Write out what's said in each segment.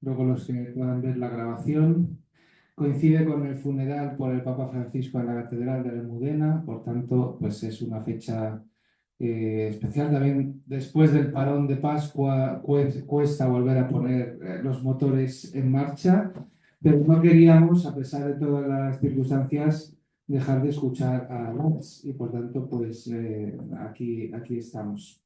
luego los que puedan ver la grabación. Coincide con el funeral por el Papa Francisco en la Catedral de la Almudena, por tanto, pues es una fecha especial. También después del parón de Pascua cuesta volver a poner los motores en marcha, pero no queríamos, a pesar de todas las circunstancias, dejar de escuchar a Lance y por tanto, pues aquí estamos.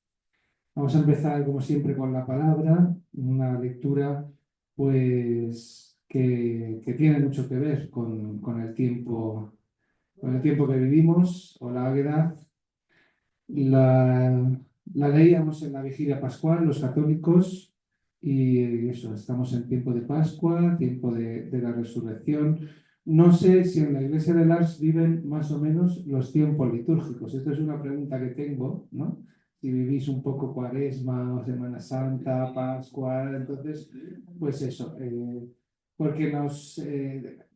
Vamos a empezar, como siempre, con la palabra, una lectura pues, que tiene mucho que ver con el tiempo que vivimos o la Águeda. La, la leíamos en la vigilia pascual, los católicos, y eso, estamos en tiempo de Pascua, tiempo de la resurrección. No sé si en la iglesia de Lars viven más o menos los tiempos litúrgicos. Esta es una pregunta que tengo, ¿no? Si vivís un poco Cuaresma o Semana Santa, Pascua, entonces, pues eso, porque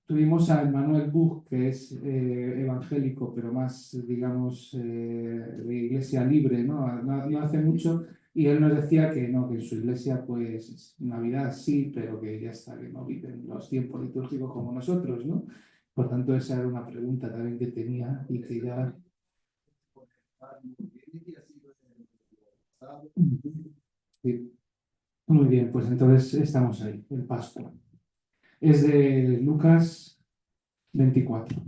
tuvimos a Manuel Buch, que es evangélico, pero más, digamos, de iglesia libre, ¿no? No hace mucho, y él nos decía que no, que en su iglesia, pues, Navidad sí, pero que ya está, que no viven los tiempos litúrgicos como nosotros, ¿no? Por tanto, esa era una pregunta también que tenía y que ya... Sí. Muy bien, pues entonces estamos ahí, en Pascua. Es de Lucas 24.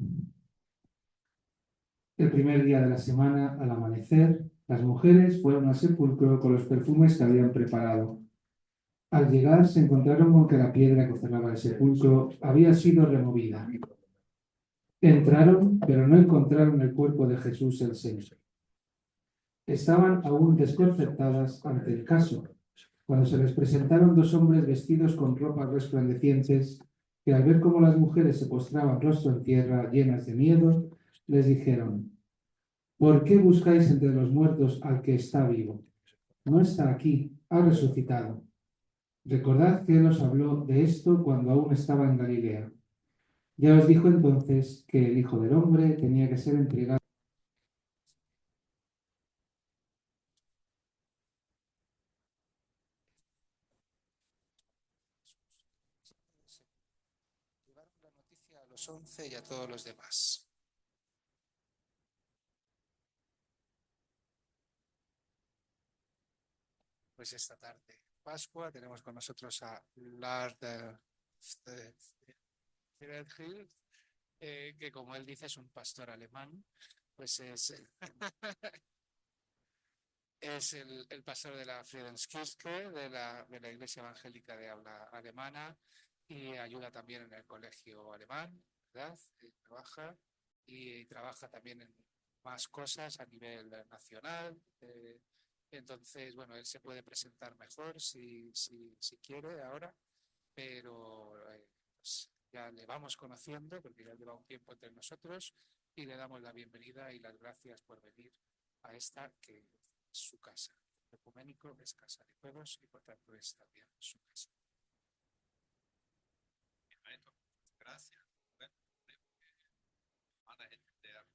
El primer día de la semana, al amanecer, las mujeres fueron al sepulcro con los perfumes que habían preparado. Al llegar, se encontraron con que la piedra que cerraba el sepulcro había sido removida. Entraron, pero no encontraron el cuerpo de Jesús el Señor. Estaban aún desconcertadas ante el caso, cuando se les presentaron dos hombres vestidos con ropas resplandecientes, que al ver cómo las mujeres se postraban rostro en tierra, llenas de miedo, les dijeron: ¿Por qué buscáis entre los muertos al que está vivo? No está aquí, ha resucitado. Recordad que Él os habló de esto cuando aún estaba en Galilea. Ya os dijo entonces que el Hijo del Hombre tenía que ser entregado. Llevaron la noticia a los 11 y a todos los demás. Pues esta tarde, Pascua, tenemos con nosotros a Lard Hill, que como él dice es un pastor alemán, pues es el pastor de la Friedenskirche, de la Iglesia Evangélica de habla alemana, y ayuda también en el colegio alemán, ¿verdad? Y trabaja también en más cosas a nivel nacional. Entonces, bueno, él se puede presentar mejor si quiere ahora, pero pues ya le vamos conociendo porque ya lleva un tiempo entre nosotros y le damos la bienvenida y las gracias por venir a esta que es su casa. El ecuménico es casa de todos y por tanto es también su casa. Perfecto. Gracias. Bueno, van a entender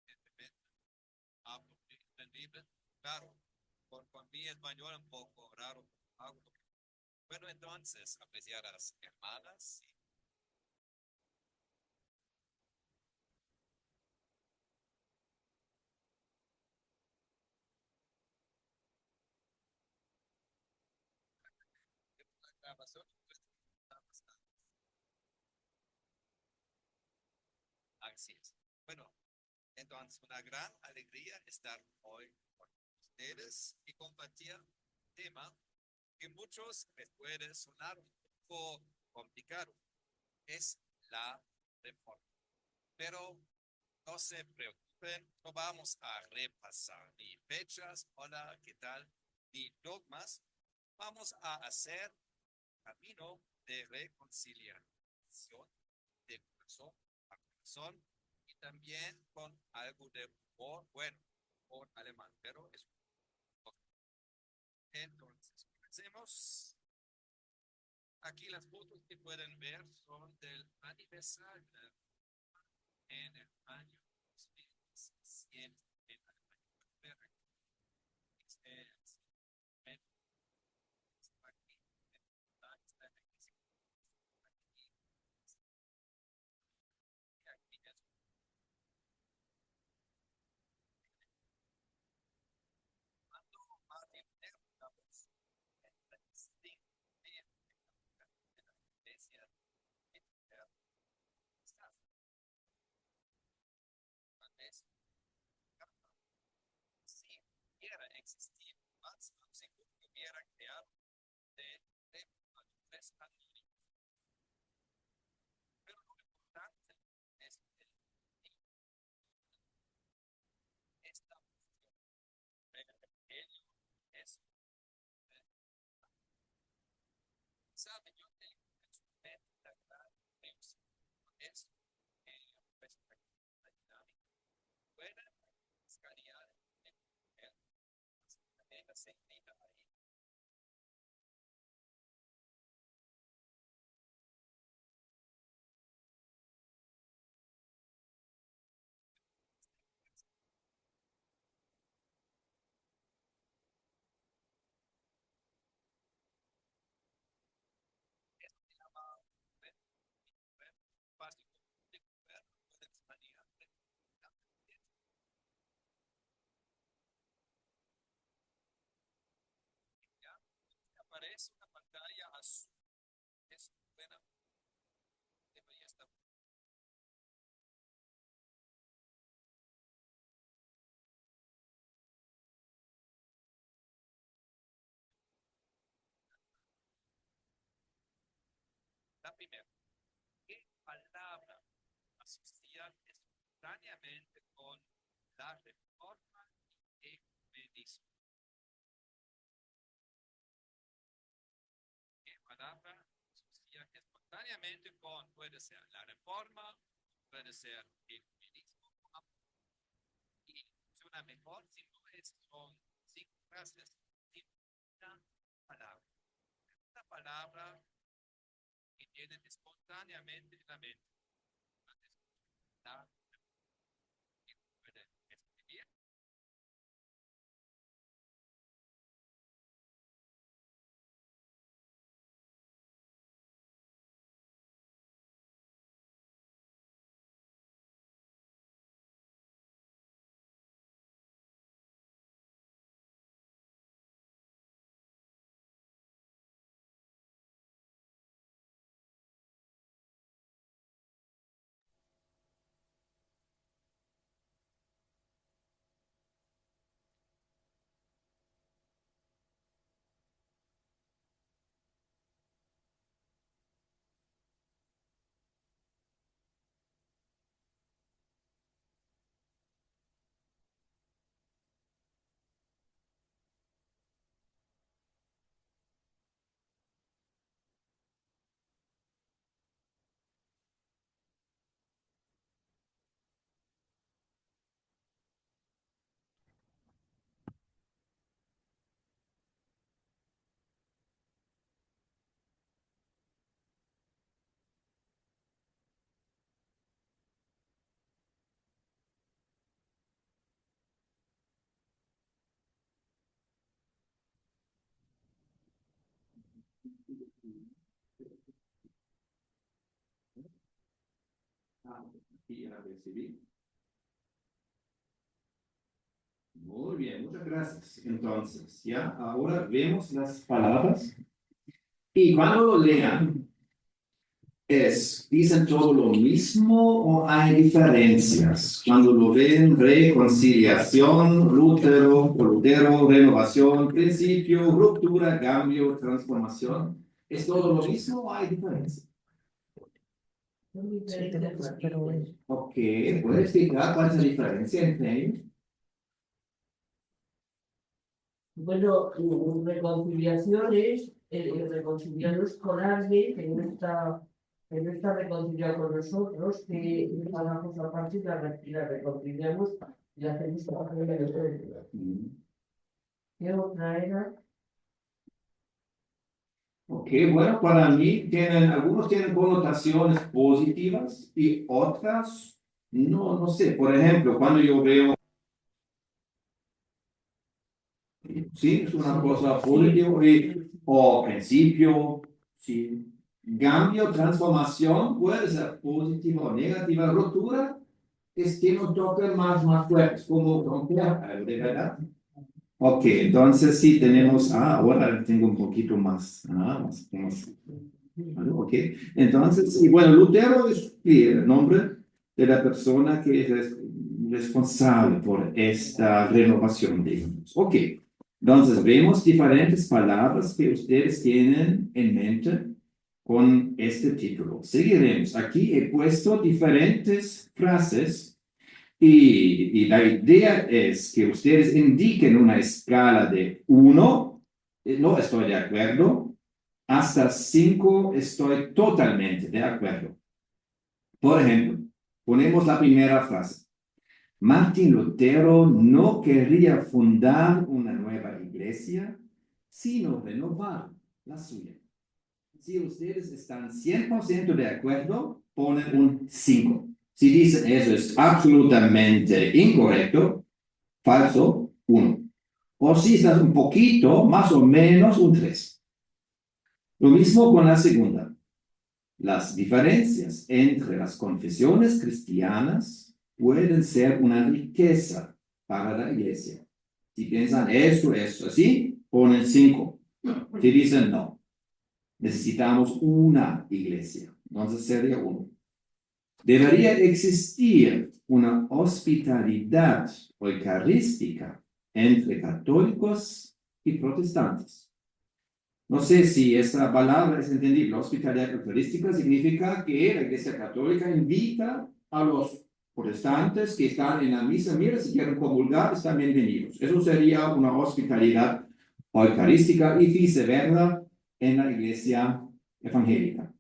evidentemente. Hablo entendible. Claro, por mí español un poco raro. Bueno, entonces, apreciadas hermanas, la grabación, así es. Bueno, entonces, una gran alegría estar hoy con ustedes y compartir un tema que muchos les puede sonar un poco complicado. Es la reforma. Pero no se preocupen, no vamos a repasar ni fechas, hola, ¿qué tal? Ni dogmas. Vamos a hacer camino de reconciliación de corazón a corazón y también con algo de humor, bueno, por alemán, pero es entonces, comencemos. Aquí las fotos que pueden ver son del aniversario en el año 2017 en Alemania. es si hubiera existido más, seguro que hubiera creado de 3 años. Pero lo importante es que esta evangelio es, sabe, yo tengo en su mente la gran Dios, es respecto a la dinámica, puede escanear en la seguida ahí. Esto se llama básico de ver, puede escanear. Ya aparece una pantalla azul, es buena, debería estar. La primera, ¿qué palabra asociar espontáneamente con la reforma y ecumenismo? ¿Qué palabra asociar espontáneamente con, puede ser la reforma, puede ser el ecumenismo? Y funciona mejor si no son 5 frases, sin una palabra. Una palabra que tienen espontáneamente en la mente. La que pueden escribir. Aquí ya recibí. Muy bien, muchas gracias. Entonces, ya ahora vemos las palabras y cuando lo lean, ¿dicen todo lo mismo o hay diferencias? Cuando lo ven, reconciliación, Lutero, renovación, principio, ruptura, cambio, transformación, ¿es todo lo mismo o hay diferencias? Ok, ¿puedes explicar cuál es la diferencia entre ellos? Bueno, reconciliación es reconciliarnos con alguien que no está reconciliado con nosotros, que pagamos aparte y la reconciliamos y hacemos trabajo de nosotros. ¿Qué otra era? Ok, bueno, para mí algunos tienen connotaciones positivas y otras no sé. Por ejemplo, cuando yo veo, sí, es una cosa positiva o principio, sí. Cambio, transformación puede ser positiva o negativa. Ruptura tiene un toque más fuerte, como romper algo de verdad. Ok, entonces sí tenemos, ahora tengo un poquito más, ok, entonces, y bueno, Lutero es el nombre de la persona que responsable por esta renovación, digamos. Ok, entonces vemos diferentes palabras que ustedes tienen en mente con este título. Seguiremos. Aquí he puesto diferentes frases y la idea es que ustedes indiquen una escala de 1, no estoy de acuerdo, hasta 5 estoy totalmente de acuerdo. Por ejemplo, ponemos la primera frase. Martín Lutero no quería fundar una nueva iglesia, sino renovar la suya. Si ustedes están 100% de acuerdo, ponen un 5. Si dicen eso es absolutamente incorrecto, falso, 1. O si estás un poquito, más o menos, un 3. Lo mismo con la segunda. Las diferencias entre las confesiones cristianas pueden ser una riqueza para la iglesia. Si piensan esto, así, ponen 5. Si dicen no, necesitamos una iglesia, entonces sería 1. Debería existir una hospitalidad eucarística entre católicos y protestantes. No sé si esta palabra es entendible. Hospitalidad eucarística significa que la Iglesia Católica invita a los protestantes que están en la misa, mira, si quieren comulgar, están bienvenidos. Eso sería una hospitalidad eucarística y viceversa en la Iglesia evangélica.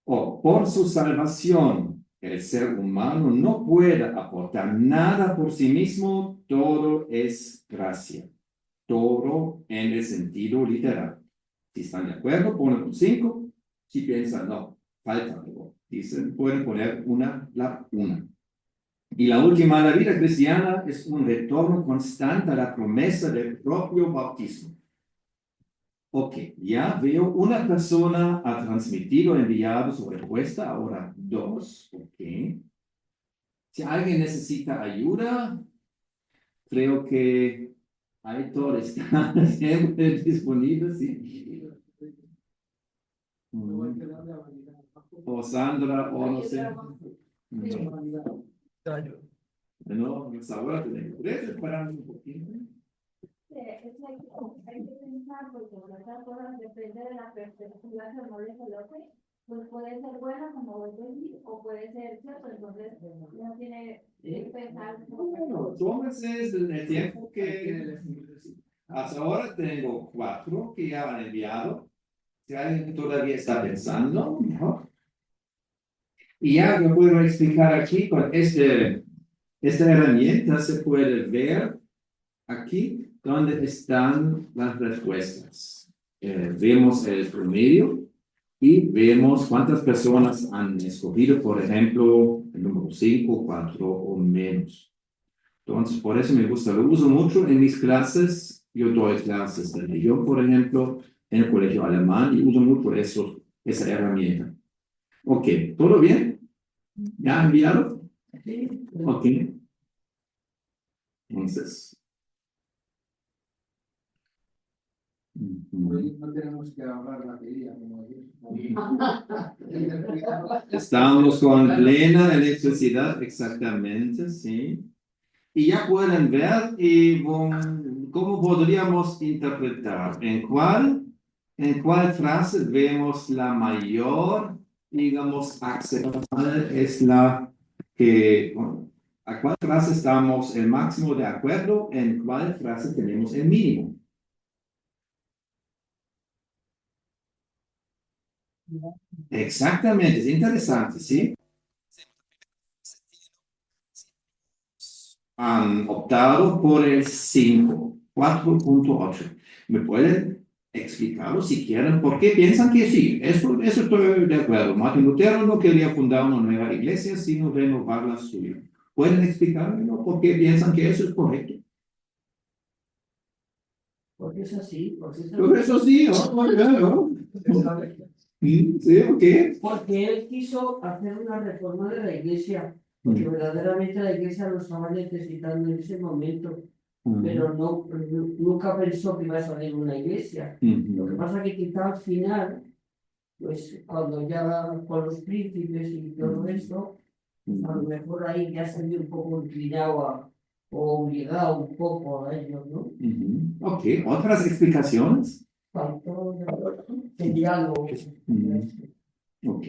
O por su salvación, el ser humano no puede aportar nada por sí mismo, todo es gracia. Todo en el sentido literal. Si están de acuerdo, ponen un 5. Si piensan, no, falta algo, dicen, pueden poner la 1. Y la última, la vida cristiana es un retorno constante a la promesa del propio bautismo. Ok, ya veo una persona ha transmitido o enviado su respuesta, ahora 2. Ok. Si alguien necesita ayuda, creo que Aitor está siempre disponible, sí. O Sandra, o no sé. Bueno, pues ahora tenemos 3, esperamos un poquito. Hay que pensar, porque muchas cosas depende de la perspectiva que uno le coloque, pues puede ser buena como vos decís, o puede ser cierto, entonces uno tiene que pensar. Bueno, tómense el tiempo que hasta ahora tengo 4 que ya han enviado. Si alguien todavía está pensando, mejor. Y ya yo puedo explicar aquí con esta herramienta se puede ver aquí donde están las respuestas. Vemos el promedio y vemos cuántas personas han escogido, por ejemplo, el número 5, 4 o menos. Entonces, por eso me gusta, lo uso mucho en mis clases. Yo doy clases de religión, por ejemplo, en el colegio alemán y uso mucho esa herramienta. Ok, ¿todo bien? ¿Ya han enviado? Sí. Ok. Entonces. No tenemos que ahorrar batería, como Estamos con plena electricidad, exactamente, sí. Y ya pueden ver cómo podríamos interpretar, en cuál frase vemos la mayor, digamos, aceptable es la que, a cuál frase estamos el máximo de acuerdo, en cuál frase tenemos el mínimo. Exactamente, es interesante, ¿sí? Han optado por el 5, 4.8. ¿Me pueden explicarlo si quieren? ¿Por qué piensan que sí? Eso estoy de acuerdo. Martín Lutero no quería fundar una nueva iglesia, sino renovar la suya. ¿Pueden explicármelo? ¿Por qué piensan que eso es correcto? Porque es así, porque es así. Por eso sí, ¿no? Sí, ok. Porque él quiso hacer una reforma de la iglesia, porque verdaderamente la iglesia lo estaba necesitando en ese momento, pero nunca pensó que iba a salir una iglesia. Lo que pasa es que quizá al final, pues cuando ya con los príncipes y todo esto, A lo mejor ahí ya se vio un poco inclinado o obligado un poco a ello, ¿no? Ok, ¿otras explicaciones? Faltó el diálogo. Ok.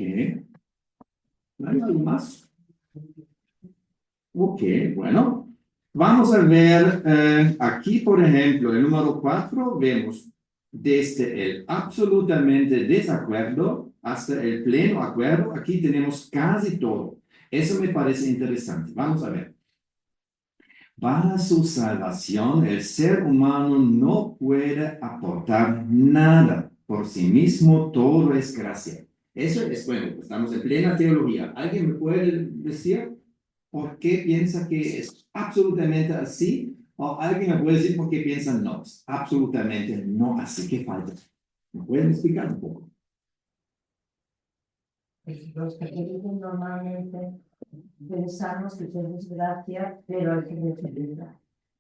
¿Hay algo más? Ok, bueno. Vamos a ver aquí, por ejemplo, el número 4, vemos desde el absolutamente desacuerdo hasta el pleno acuerdo. Aquí tenemos casi todo. Eso me parece interesante. Vamos a ver. Para su salvación, el ser humano no puede aportar nada por sí mismo, todo es gracia. Eso es bueno, estamos en plena teología. ¿Alguien me puede decir por qué piensa que es absolutamente así? ¿O alguien me puede decir por qué piensa no? Es absolutamente no así. ¿Qué falta? ¿Me pueden explicar un poco? Los católicos normalmente pensamos que todo es gracia, pero hay que recibirla.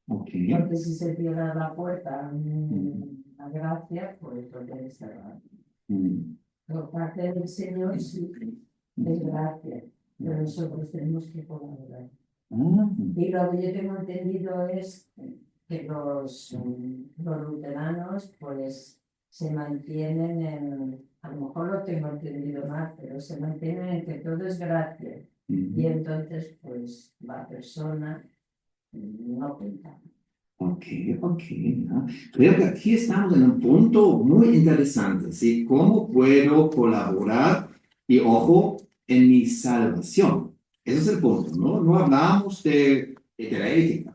Ok. Porque si se cierra la puerta a la gracia, pues no debe ser gracia. Por parte del Señor sí es gracia, pero nosotros tenemos que colaborar. Y lo que yo tengo entendido es que los luteranos pues se mantienen a lo mejor lo tengo entendido mal, pero se mantienen en que todo es gracia. Y entonces pues la persona no cuenta. Ok, ok. ¿No? Creo que aquí estamos en un punto muy interesante, ¿sí? ¿Cómo puedo colaborar? Y ojo, en mi salvación. Ese es el punto, ¿no? No hablamos de la ética.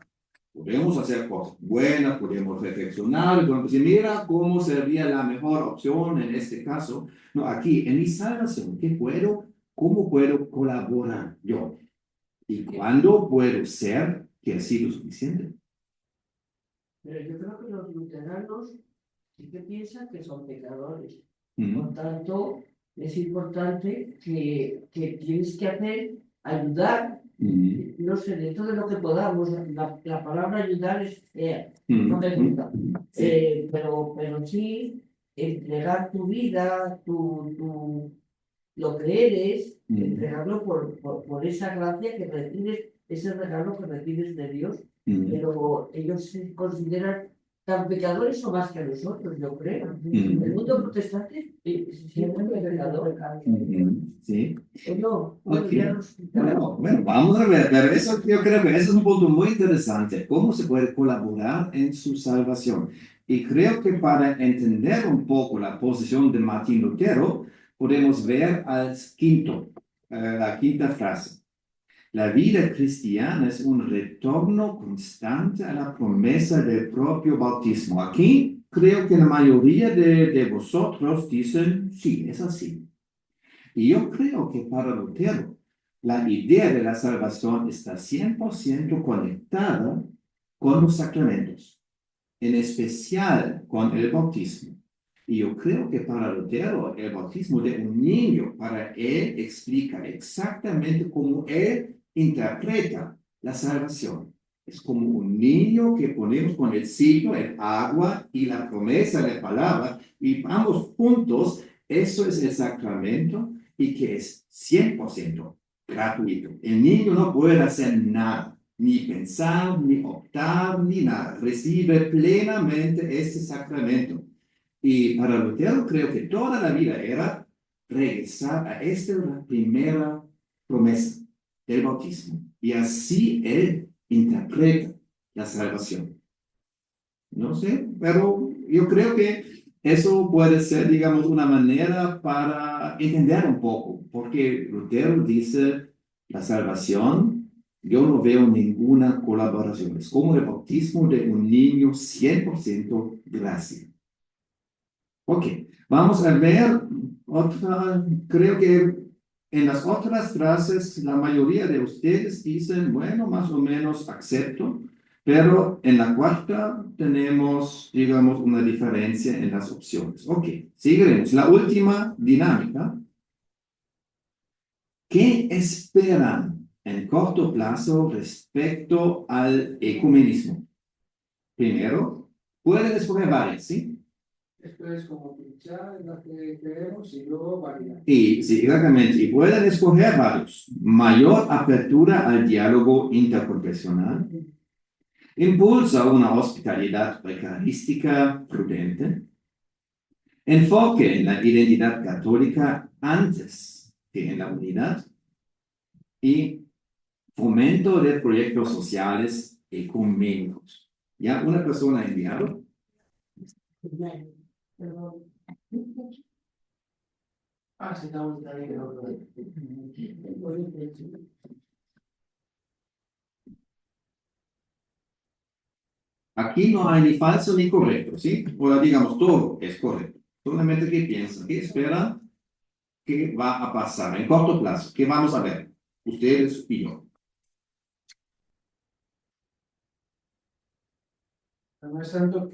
Podemos hacer cosas buenas, podemos reflexionar, podemos decir, mira cómo sería la mejor opción en este caso. No, aquí, en mi salvación, cómo puedo colaborar yo? ¿Y cuándo puedo ser que ha sido suficiente? Pero yo creo que los luteranos sí que piensan que son pecadores. Mm. Por tanto, es importante que tienes que hacer, ayudar, no sé, de todo lo que podamos. La palabra ayudar es fea, no me gusta. Sí. Pero sí, entregar tu vida, lo que eres, entregarlo por esa gracia que recibes, ese regalo que recibes de Dios. Pero ellos se consideran tan pecadores o más que nosotros, yo creo. El mundo protestante siempre es pecador. Sí. No, Ok. ya nos Bueno, vamos a ver, pero eso, yo creo que eso es un punto muy interesante. ¿Cómo se puede colaborar en su salvación? Y creo que para entender un poco la posición de Martín Lutero, podemos ver la quinta frase. La vida cristiana es un retorno constante a la promesa del propio bautismo. Aquí creo que la mayoría de vosotros dicen, sí, es así. Y yo creo que para Lutero, la idea de la salvación está 100% conectada con los sacramentos, en especial con el bautismo. Y yo creo que para Lutero, el bautismo de un niño, para él explica exactamente cómo él interpreta la salvación. Es como un niño que ponemos con el signo, el agua y la promesa de la palabra, y vamos juntos, eso es el sacramento y que es 100% gratuito. El niño no puede hacer nada, ni pensar, ni optar, ni nada. Recibe plenamente este sacramento. Y para Lutero creo que toda la vida era regresar a esta primera promesa del bautismo. Y así él interpreta la salvación. No sé, pero yo creo que eso puede ser, digamos, una manera para entender un poco, porque Lutero dice, la salvación, yo no veo ninguna colaboración, es como el bautismo de un niño 100% gracia. Ok, vamos a ver otra, creo que en las otras frases la mayoría de ustedes dicen, bueno, más o menos acepto, pero en la cuarta tenemos, digamos, una diferencia en las opciones. Ok, seguiremos. La última dinámica. ¿Qué esperan en corto plazo respecto al ecumenismo? Primero, pueden escoger varias, ¿sí? Esto es como pinchar en la que queremos y luego variar. Y sí, exactamente. Y pueden escoger varios. Mayor apertura al diálogo interprofesional. Impulsa una hospitalidad eucarística prudente. Enfoque en la identidad católica antes que en la unidad. Y fomento de proyectos sociales ecuménicos. Ya una persona enviada. Perdón. Ah, sí, estamos también. Aquí no hay ni falso ni correcto, ¿sí? O digamos, todo es correcto. Solamente que piensan, que esperan, qué va a pasar en corto plazo, qué vamos a ver, ustedes y yo. No es tanto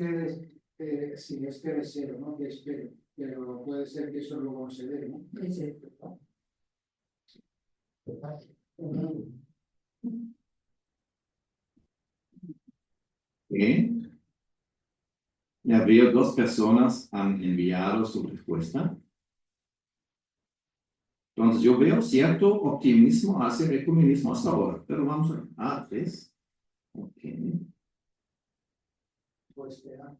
si es que deseo, ¿no? Que espero, pero puede ser que eso luego no se dé, ¿no? Es cierto, ¿no? ¿Sí? Ya veo, dos personas han enviado su respuesta. Entonces yo veo cierto optimismo hacia el ecumenismo hasta ahora, pero vamos a ver. Ah, tres. Ok. Pues espera.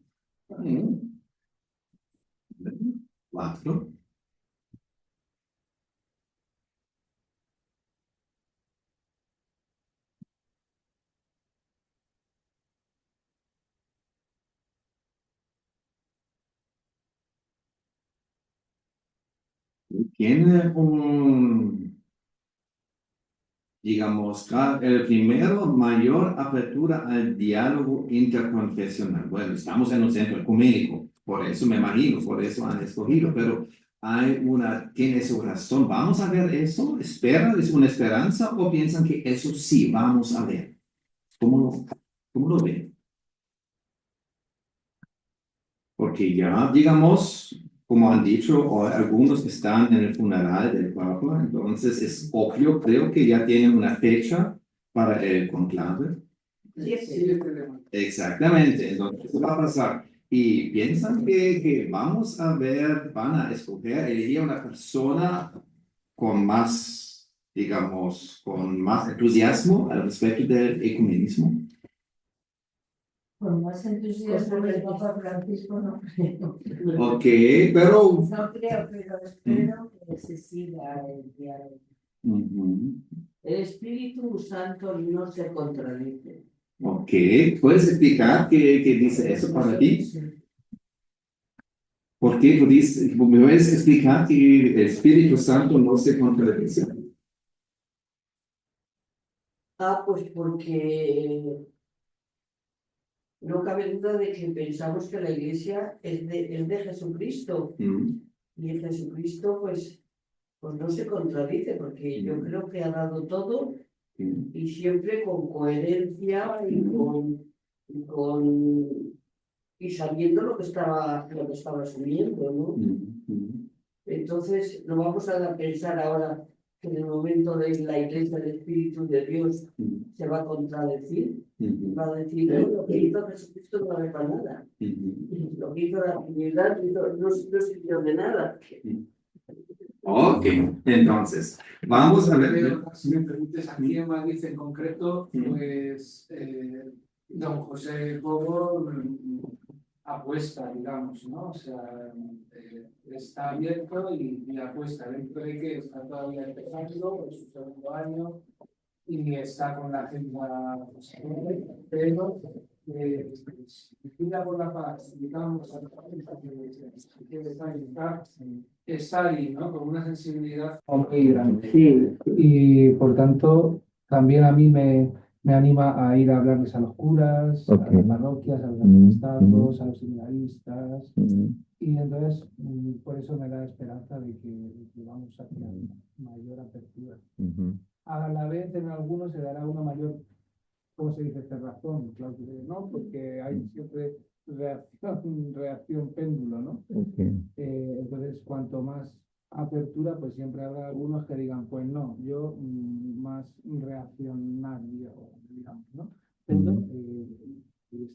Cuatro. Tiene digamos, el primero, mayor apertura al diálogo interconfesional. Bueno, estamos en un centro ecuménico, por eso me imagino, por eso han escogido, pero tiene su razón. ¿Vamos a ver eso? ¿Esperan? ¿Es una esperanza o piensan que eso sí, vamos a ver? ¿Cómo lo ven? Porque ya, digamos, como han dicho, algunos están en el funeral del Papa, entonces es obvio, creo que ya tienen una fecha para el conclave. Exactamente, entonces, ¿qué va a pasar? Y piensan que vamos a ver, van a escoger, elegir una persona con más, digamos, con más entusiasmo al respecto del ecumenismo. Con más entusiasmo el Papa Francisco no creo. Ok, pero... No creo, pero espero que se siga el diálogo. Ujú. El Espíritu Santo no se contradice. Ok, ¿puedes explicar qué dice eso para ti? ¿Por qué tú dices, me puedes explicar que el Espíritu Santo no se contradice? Pues porque no cabe duda de que pensamos que la Iglesia es de Jesucristo. Mm, Y en Jesucristo, pues no se contradice, porque yo creo que ha dado todo mm, y siempre con coherencia y sabiendo lo que estaba asumiendo, ¿no? mm. Entonces, no vamos a pensar ahora que en el momento de la Iglesia del Espíritu de Dios se va a contradecir. Va a decir, no, lo que hizo Jesucristo no vale para nada. Lo que hizo la Trinidad no sirvió de nada. Ok, entonces, vamos a ver. Pero, si me permites, aquí en Madrid en concreto, pues don José Cobo apuesta, digamos, ¿no? O sea, está abierto y apuesta. Dentro de que está todavía empezando, en su segundo año, y está con la agenda, pues, pero vida por la paz, digamos, está ahí, ¿no? Con una sensibilidad muy grande. Sí. Y por tanto, también a mí me anima a ir a hablarles a los curas, a las parroquias, a los arzobispos, a los seminaristas. Y entonces, por eso me da esperanza de que vamos hacia mayor apertura. A la vez, en algunos se dará una mayor, ¿cómo se dice? Cerrazón, ¿no? Porque hay siempre reacción péndulo, ¿no? Entonces, cuanto más apertura, pues siempre habrá algunos que digan, pues no, yo más reaccionario, digamos, ¿no? Pero el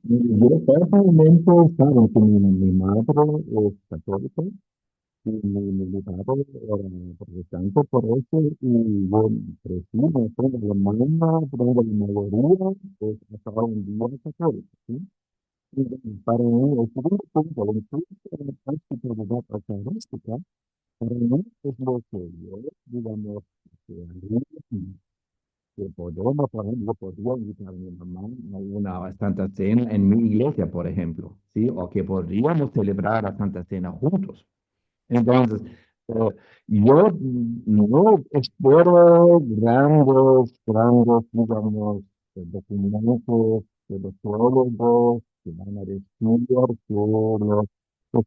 Yo personalmente, saben que mi madre es católica y mi padre era protestante por eso, y yo crecí en Alemania, pero la mayoría es hasta hoy en día católica, ¿sí? Y para mí, el segundo punto, la influencia de la espiritualidad eucarística, para mí es lo que yo, digamos, que podemos, por ejemplo, podría invitar a mi mamá a una Santa Cena en mi iglesia, por ejemplo, ¿sí? O que podríamos celebrar la Santa Cena juntos. Entonces, eh, yo no espero grandes, digamos, documentos de los teólogos que van a decir que los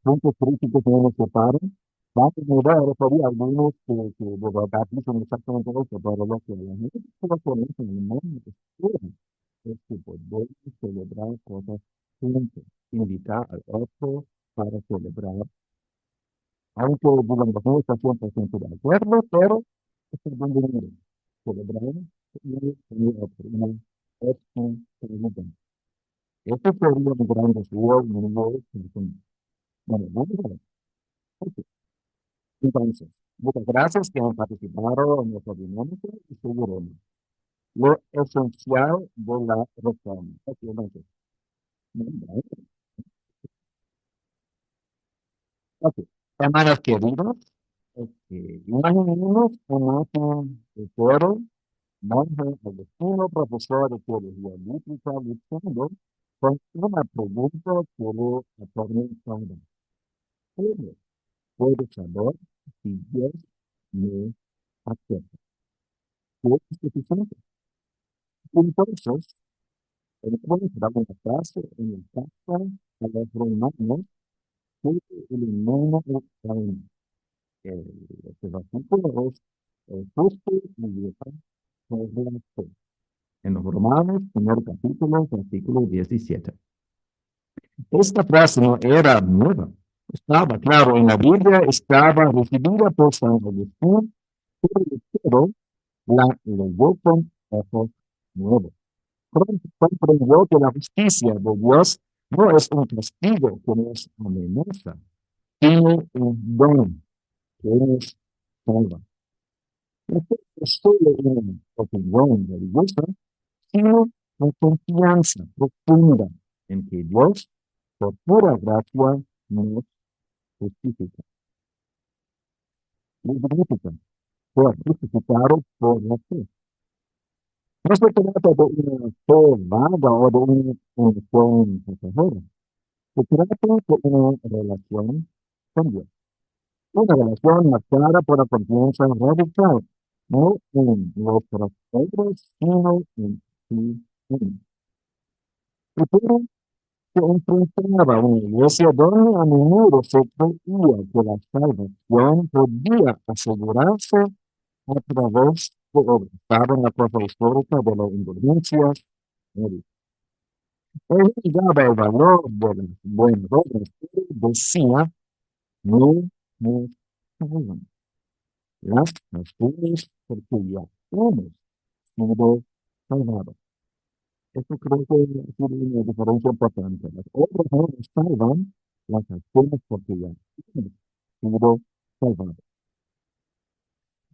puntos críticos no nos separan. Vamos a mirar, había algunos que de verdad dicen exactamente eso, pero lo que la gente que lo conoce en el mundo espera es que podemos celebrar cosas juntos, invitar al otro para celebrar, aunque digamos no está 100% de acuerdo, pero es el buen dinero. Celebramos y otro, y es un celebrar. Este sería un gran deseo, bueno, vamos a ver. Ok. Entonces, muchas gracias que han participado en nuestra dinámica y seguiremos lo esencial de la reforma. Ok, entonces, bien, ok. Hermanos queridos, imaginemos imagen de Pedro, monje agustino, profesor de teología bíblica, luchando con una pregunta que le atormentaba. ¿Cómo puedo saber si Dios me acepta? ¿Qué es suficiente? Entonces, encuentra una frase en el carta a los romanos que elimina el reino. Este versículo es justo y viejo sobre la fe. En los Romanos, primer capítulo, versículo 17. Esta frase no era nueva. Estaba, claro, en la Biblia, estaba recibida por San Agustín, pero la leyó con ojos nuevos. Pronto comprendió que la justicia de Dios no es un castigo que nos amenaza, sino un don que nos salva. No es solo una opinión religiosa, sino una confianza profunda en que Dios, por pura gracia, nos justifica. ¿Qué significa? Ser justificado por la fe. No se trata de una fe vaga o de una unción pasajera. Se trata de una relación con Dios. Una relación marcada por la confianza radical, no en nuestros obras, sino en sí mismo. Y pero se enfrentaba a una iglesia donde a menudo se creía que la salvación podía asegurarse a través de obras. Estaba en la cosa histórica de las indulgencias. Él daba el valor de las buenas obras, pero decía, no nos salvan las naciones porque ya hemos sido salvados. Esto creo que es una diferencia importante. Las obras no nos salvan, las acciones porque ya hemos sido salvados.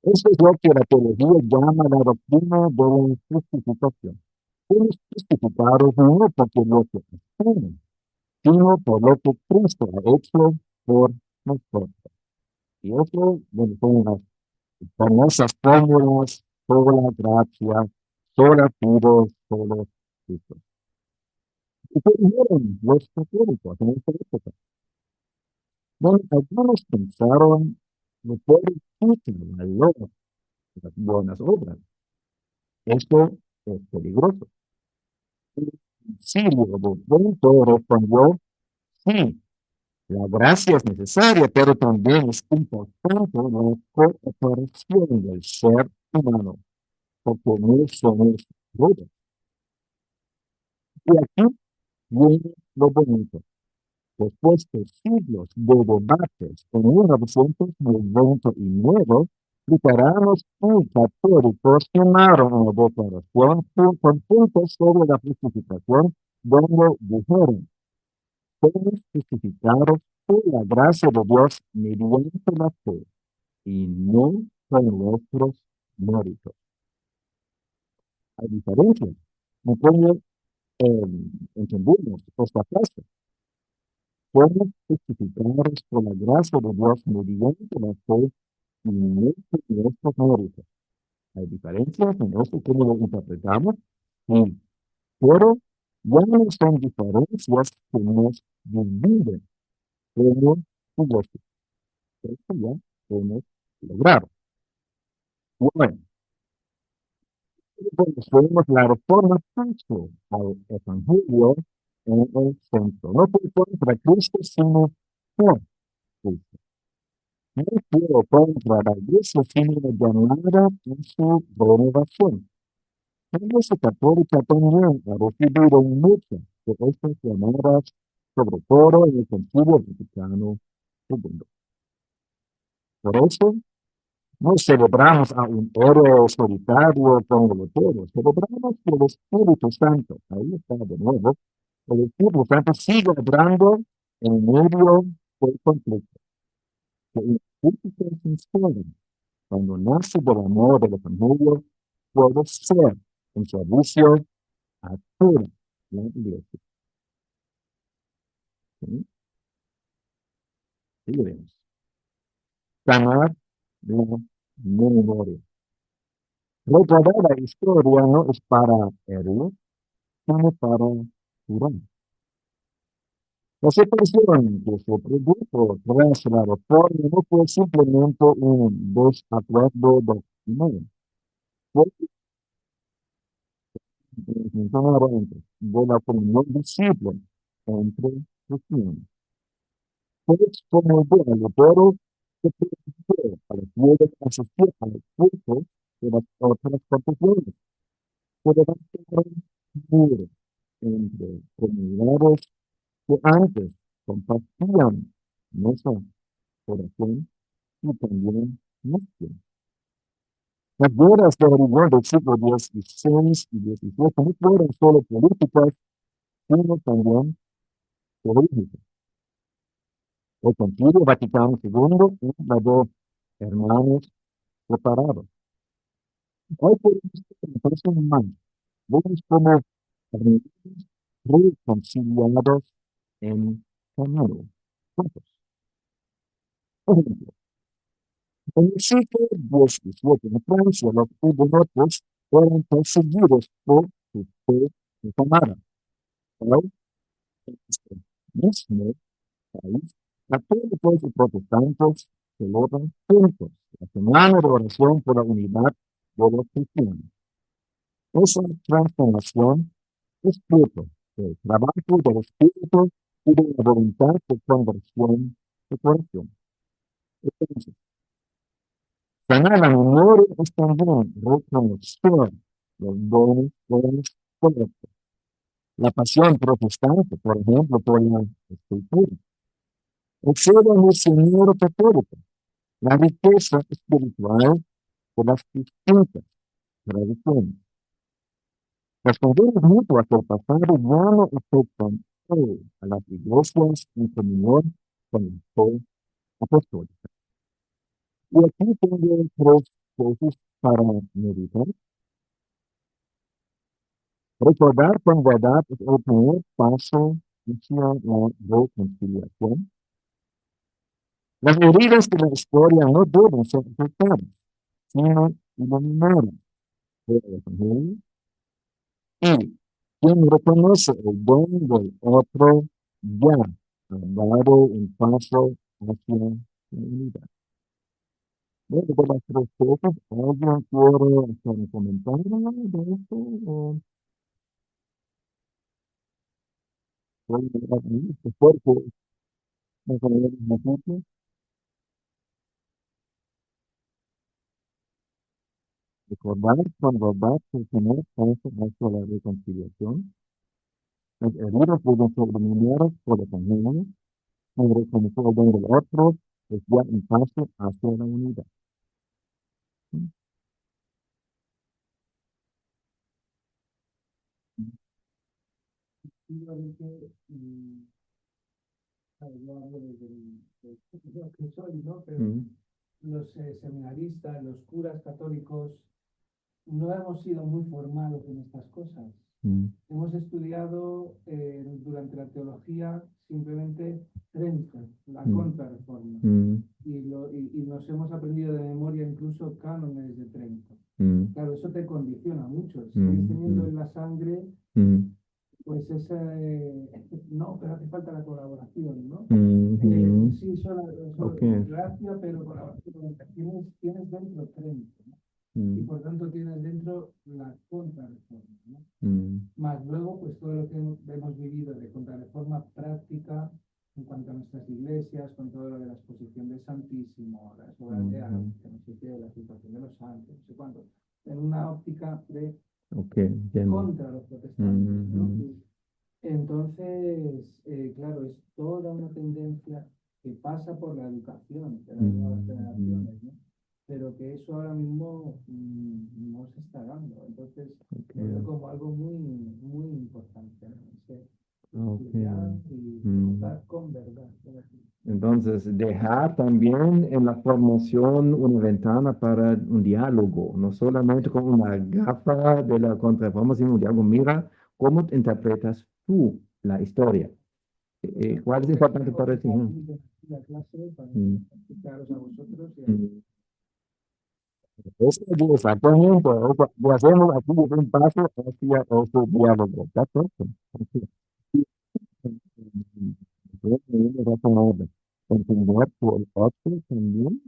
Eso es lo que la teología llama la doctrina de la justificación. Somos justificados no porque lo que hacemos, sino por lo que Cristo ha hecho por nosotros. Y eso, bueno, son las famosas fórmulas, sola gracia, sola fide, solo Cristo. ¿Y qué dijeron los católicos en esta época? Bueno, algunos pensaron que puede quitar el valor de las buenas obras. Esto es peligroso. Sirio de Trento respondió, sí, la gracia es necesaria, pero también es importante la cooperación del ser humano, porque no somos todos. Y aquí viene lo bonito. Después de siglos de debates, en 1929, Luteranos y católicos firmaron una declaración conjunta sobre la justificación, donde dijeron: somos justificados por la gracia de Dios mediante la fe y no con nuestros méritos. Hay diferencias. ¿Me pueden entendemos esta frase? Somos justificados por la gracia de Dios mediante la fe y no con nuestros méritos. Hay diferencias en esto, cómo lo interpretamos, sí, pero ya no son diferencias que nos dividen como filósofos. Esto ya hemos logrado. Bueno, vemos la reforma puso al evangelio en el centro. No fue contra Cristo, sino por Cristo. No fue contra la iglesia, sino llamada en su renovación. La Iglesia Católica también ha recibido muchas de estas llamadas, sobre todo en el Concilio Vaticano II. Por eso, no celebramos a un héroe solitario como Lutero, celebramos que el Espíritu Santo, ahí está de nuevo, el Espíritu Santo sigue obrando en medio del conflicto. Que el Espíritu se inspira cuando nace del amor del Evangelio, puede ser en servicio a toda la iglesia. ¿Sí? Seguiremos. Sanar la memoria. Recordar la historia no es para herir, sino para curar. La separación que se produjo tras la reforma no fue simplemente un desacuerdo doctrinal. Fue entre de la comunión visible entre cristianos. Pues como bueno, pero se preocupó para poder asistir al culto de las otras confesiones. Se levantaron muros entre comunidades que antes compartían nuestra oración y también nuestra. Las guerras de rigor del siglo XVI y XVII no fueron solo políticas, sino también políticas. El Concilio Vaticano II y la de hermanos separados. Hoy podemos encontrar más. Vemos como hermanos reconciliados en camino. Juntos. Por ejemplo, en el siglo XVII en Francia, los hugonotes fueron perseguidos por su fe reformada. Hoy, en este mismo país, católicos y protestantes celebran juntos la semana de oración por la unidad de los cristianos. Esa transformación es fruto del trabajo del Espíritu y de la voluntad de conversión de corazón. Entonces, sanar la memoria es también reconocer los dones correctos. La pasión protestante, por ejemplo, por la escritura. Observa el Señor católico, la riqueza espiritual de las distintas tradiciones. Las condenas mutuas del pasado ya no afectan a las iglesias en comunión con la fe apostólica. Y aquí tengo tres cosas para meditar. Recordar con verdad es el primer paso hacia la reconciliación. Las heridas de la historia no deben ser afectadas, sino iluminadas por el Evangelio. Y quien reconoce el don del otro ya ha dado un paso hacia la unidad. Bueno, de las tres cosas, ¿alguien quiere hacer un comentario de esto? ¿O puede llegar a mí? Porque no tenemos nosotros. Recordar con verdad que el primer paso hacia la reconciliación. Las heridas deben ser eliminadas por el Evangelio. Y reconocer el don del otro es ya un paso hacia la unidad. Efectivamente, yo hablo desde lo que soy, ¿no? Pero Mm, los seminaristas, los curas católicos, no hemos sido muy formados en estas cosas. mm, Hemos estudiado durante la teología simplemente Trento, la Mm. Contrarreforma, mm, y nos hemos aprendido de memoria incluso cánones de Trento. mm, Claro, eso te condiciona mucho. Si Mm, sigues teniendo mm. en la sangre, mm, pues no, pero hace falta la colaboración, ¿no? mm, Sí, solo Ok. gracia, pero colaboración. Tienes dentro Trento, ¿no? Y mm, por tanto tienes dentro la Contrarreforma, ¿no? mm, Más luego, pues todo lo que hemos vivido de contrarreforma práctica en cuanto a nuestras iglesias, con todo lo de la exposición del Santísimo, las obras de arte, no sé qué, la situación de los santos, no sé cuánto, en una óptica de Ok, entiendo. contra los protestantes, ¿no? Mm, Y entonces, claro, es toda una tendencia que pasa por la educación de las nuevas generaciones, ¿no? Pero que eso ahora mismo no se está dando. Entonces, lo veo ok, como algo muy, muy importante, ¿no? Ese ok. estudiar y Mm. votar con verdad. Entonces, dejar también en la formación una ventana para un diálogo, no solamente con una gafa de la contrarreforma, sino un diálogo. Mira, ¿cómo interpretas tú la historia? ¿Cuál es importante para ti? La clase para Mm, explicaros a vosotros y a mm. Exactamente, lo hacemos aquí un paso hacia ese diálogo. Perfecto. Razonable. Entender que el otro también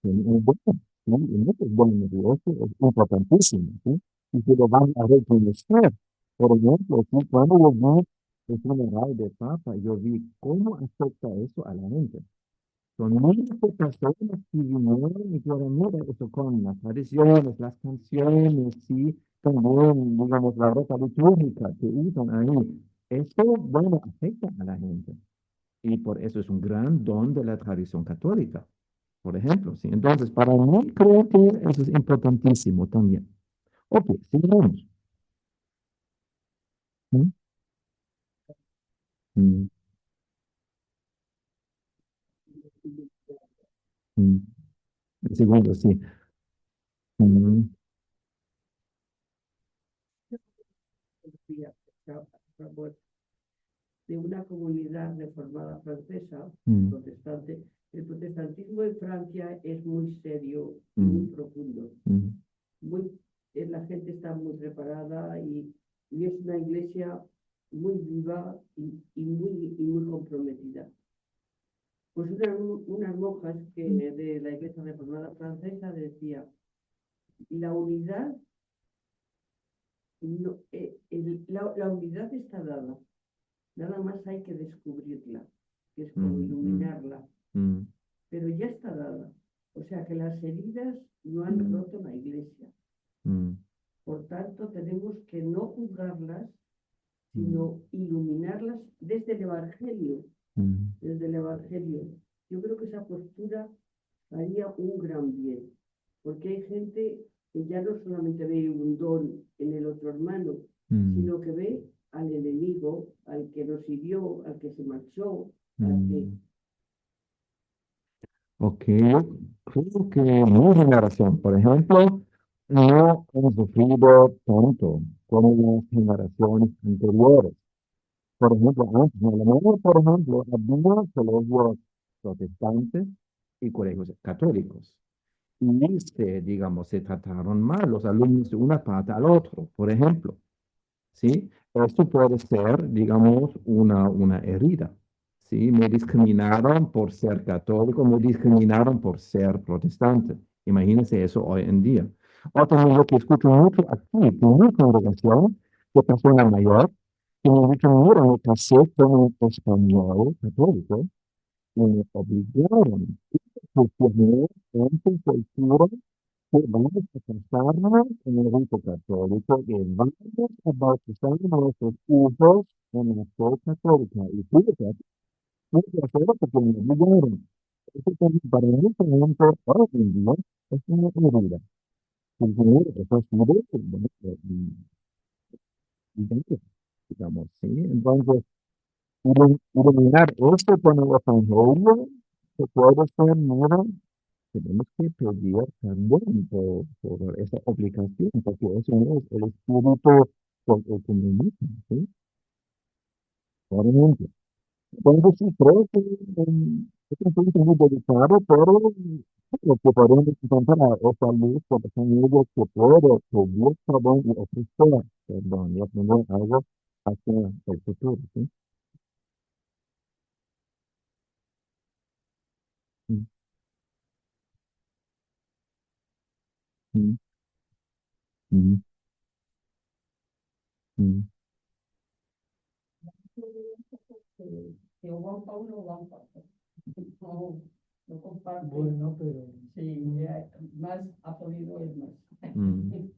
tiene un bueno, ¿sí? Y no es buen negocio, es importantísimo, ¿sí? Y que lo van a reconocer. Por ejemplo, ¿sí? Cuando yo vi el funeral de Papa, yo vi cómo afecta eso a la gente. Son miles de personas que vinieron y dijeron, mira, eso con las tradiciones, las canciones, sí, también, digamos, la ropa litúrgica que usan ahí. Eso, bueno, afecta a la gente. Y por eso es un gran don de la tradición católica, por ejemplo, ¿sí? Entonces, para mí creo que eso es importantísimo también. Ok, sigamos. ¿Mm? Mm, mm. El segundo, sí. Mm, a favor de una comunidad reformada francesa, mm, protestante. El protestantismo en Francia es muy serio y mm, muy profundo. mm, Muy, la gente está muy preparada y es una iglesia muy viva y muy comprometida. Pues unas monjas que de la iglesia reformada francesa decía, la unidad, no, la unidad está dada, nada más hay que descubrirla, que es como mm, iluminarla, mm, pero ya está dada. O sea que las heridas no han Mm. roto la iglesia. mm, Por tanto, tenemos que no juzgarlas, mm, sino iluminarlas desde el Evangelio. mm. Desde el Evangelio. Yo creo que esa postura haría un gran bien, porque hay gente que ya no solamente ve un don en el otro hermano, Mm, sino que ve al enemigo, al que nos hirió, al que se marchó, al que... mm. Ok, yo creo que mi generación, por ejemplo, no hemos sufrido tanto como las generaciones anteriores. Por ejemplo, antes, en Alemania, por ejemplo, había colegios protestantes y colegios católicos. Y digamos, se trataron mal los alumnos de una parte al otro, por ejemplo. ¿Sí? Esto puede ser, digamos, una herida. ¿Sí? Me discriminaron por ser católico, me discriminaron por ser protestante. Imagínense eso hoy en día. Otro lo que escucho mucho aquí, en mi congregación, de persona mayor, que me dicen, mira, me casé con un español católico y me obligaron, porque no es en cultura que vamos a casarnos en el rito católico y vamos a bautizar a nuestros hijos en la fe católica. Y fíjate, no te acuerdas que me obligaron. Eso también para mí, por ejemplo, hoy en día es una herida. eso es muy digamos, ¿sí? Entonces, iluminar esto con el evangelio que puede ser nueva, tenemos que pedir también por esa obligación, porque eso es el espíritu del ecumenismo, ¿sí? Por ejemplo. Entonces, sí, creo que es un punto muy delicado, pero lo que podemos encontrar esa luz por los amigos que puede pedir perdón y ofrecer perdón y aprender algo hacia el futuro, ¿sí? Mm, mm, mm, mm, Que o Juan Pablo o Juan Pablo. No, no comparto. Bueno, pero, Sí, más ha podido el más.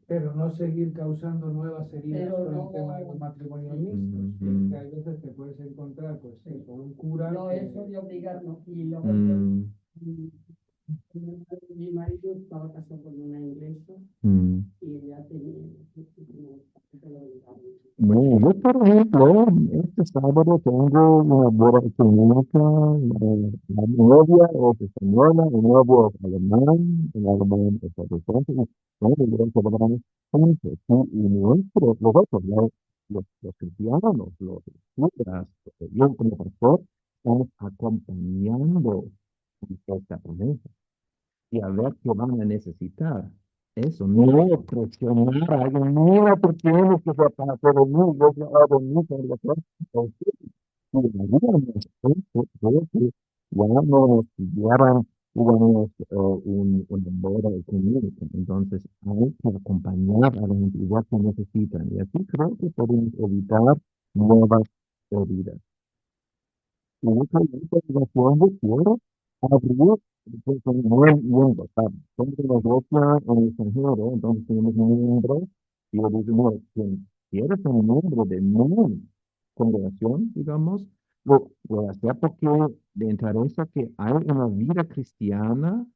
pero no seguir causando nuevas heridas Pero con no- el tema de los matrimonios sí. mixtos, que hay veces te puedes encontrar, pues, sí, con un cura No, que... eso de obligarnos. Y luego mm, mi marido estaba casado con una inglesa mm. y ella tenía Bueno, yo, por ejemplo, este sábado tengo una boda económica, la novia es española, el novio es alemán, el alemán es protestante, y bueno, yo celebramos juntos, ¿sí? Y nuestros, nosotros, los cristianos, los curas, yo como pastor, estamos acompañando esta promesa y a ver qué van a necesitar. Eso, no presionar a alguien, mira, ¿por qué tienes que ser para todo el mundo? Yo hago mucho en la clase. Y ayúdanos, creo que ya nos pidieran, digamos, una boda económica. Entonces, hay que acompañar a la entidad que necesitan. Y así creo que podemos evitar nuevas heridas. Y mucha gente de la quiero abrir pues, un buen mundo, ¿sabes? Somos una iglesia en el extranjero, entonces tenemos un miembro, y yo digo, no, si eres un miembro de mi congregación, digamos, lo hacer porque le interesa que hay una vida cristiana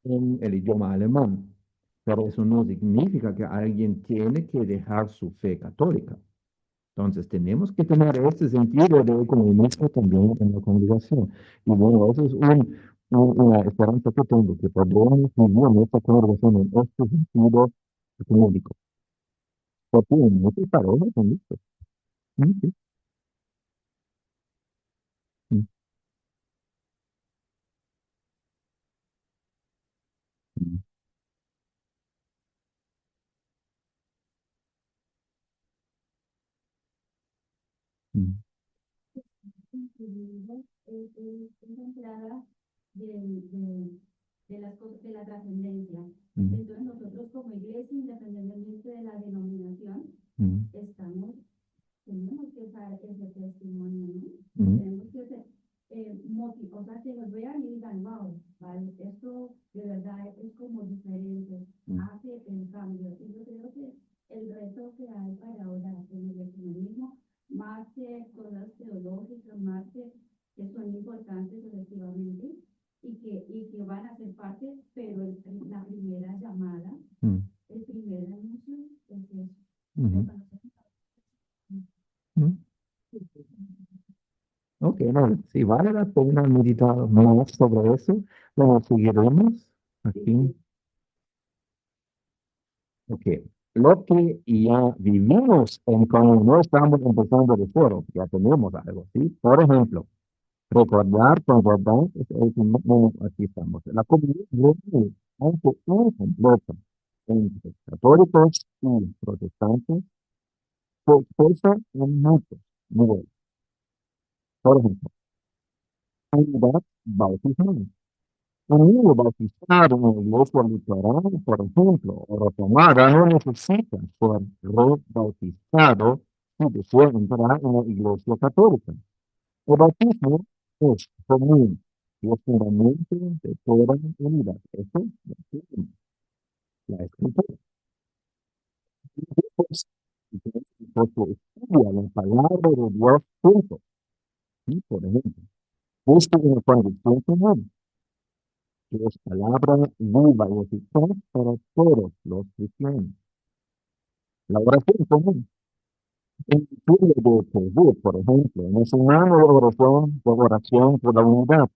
en el idioma alemán. Pero eso no significa que alguien tiene que dejar su fe católica. Entonces, tenemos que tener este sentido de ecumenismo también en la congregación. Y bueno, eso es una esperanza que tengo, que podamos vivir en esta congregación en este sentido económico. Porque en muchas parejas son listos. Sí, sí, sí, sí, Esa entrada de las cosas, de la trascendencia. sí, Entonces nosotros como iglesia, independientemente de la denominación, sí, tenemos que usar ese testimonio, ¿no? sí, Tenemos que ser o sea, que nos vean y digan, wow, vale, esto de verdad es como diferente, hace el cambio. Y yo creo que el reto que hay para ahora en el ecumenismo, más que cosas teológicas, más que son importantes efectivamente y que van a ser parte, pero la primera llamada, sí, el primer anuncio es eso. sí, sí. Ok, no, si vale la pena meditar más sobre eso, lo seguiremos aquí. Ok, lo que ya vivimos en común, no estamos empezando de cero, ya tenemos algo, ¿sí? Por ejemplo, recordar con verdad es el que no, aquí estamos. La comunidad real, aunque incompleta, entre católicos y protestantes, se expresa en muchos niveles. Por ejemplo, unidad bautismal. Un niño bautizado en la iglesia luterana, por ejemplo, o reformada, no necesita ser rebautizado si desea entrar en la iglesia católica. El bautismo es común y es fundamento de toda unidad. Eso es la escritura. Pues, porque estudia la palabra de Dios juntos. ¿Sí? Por ejemplo, busca una convicción común. que es palabra viva y eficaz para todos los cristianos. La oración común. En el estudio de Jesús, por ejemplo, enseñamos la oración por la unidad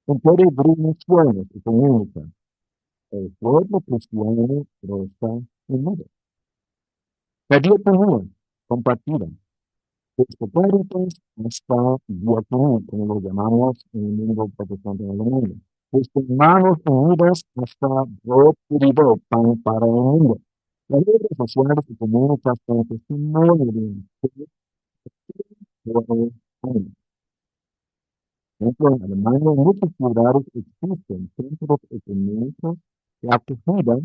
en peregrinaciones y comunica. El pueblo cristiano está unido. Pedir común, compartida. Este Cáritas está diaconía, como lo llamamos en el mundo protestante de Alemania. Desde manos unidas hasta prosperidad para el mundo. Las redes sociales y comunicaciones son testimonio de un pueblo unido. Por ejemplo, en Alemania, en muchos lugares existen centros económicos que acogida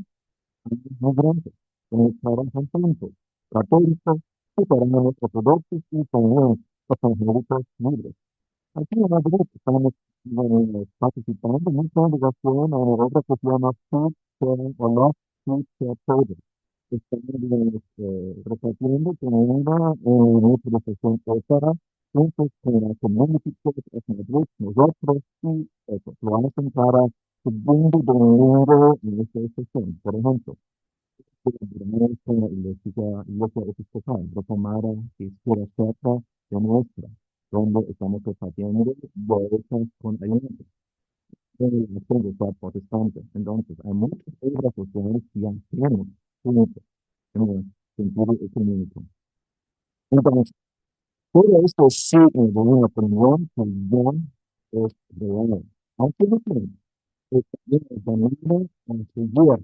migrantes, con trabajan juntos, católicos, lutheranos, ortodoxos y también evangélicos libres. Aquí en Madrid estamos participando en una congregación en una obra que se llama Food Sharing o Love Food Share Project. Estamos repartiendo comida en nuestra sesión para juntos con la community church of Madrid, nosotros y eso, lo hacen para segundo domingo en esta sesión. Por ejemplo, la iglesia episcopal reformada que queda cerca de nuestra, donde estamos repartiendo bolsas con alimentos. En la iglesia protestante. Entonces, hay muchas obras sociales que ya tenemos juntos en el sentido económico. Entonces, todo esto sí, en una opinión, también es real. Aunque no creo, es también el camino a seguir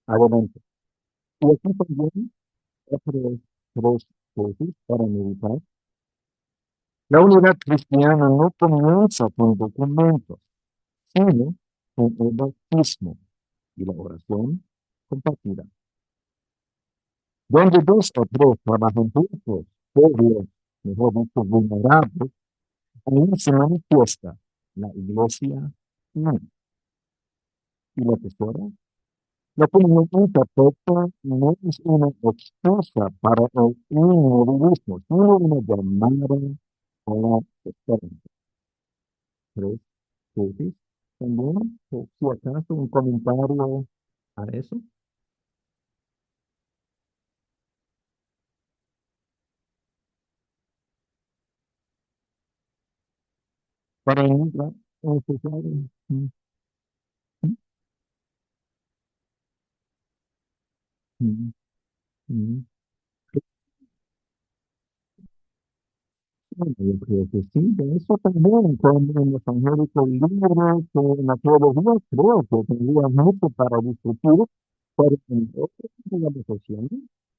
adelante. Y aquí también otros tres cosas para meditar. La unidad cristiana no comienza con documentos, sino con el bautismo y la oración compartida. Donde dos o tres trabajan juntos, pueblos, mejor dicho, vulnerables, ahí se manifiesta la iglesia unida. Y la tercera, la comunión imperfecta no es una excusa para el individualismo, sino una llamada a la esperanza. ¿Tres cosas? También, si acaso, un comentario a eso. Para entrar en necesario. Mm, mm. Bueno, yo creo que sí, de eso también, con el evangélico libre, que en la teología creo que tendría mucho para discutir, pero en otras organizaciones,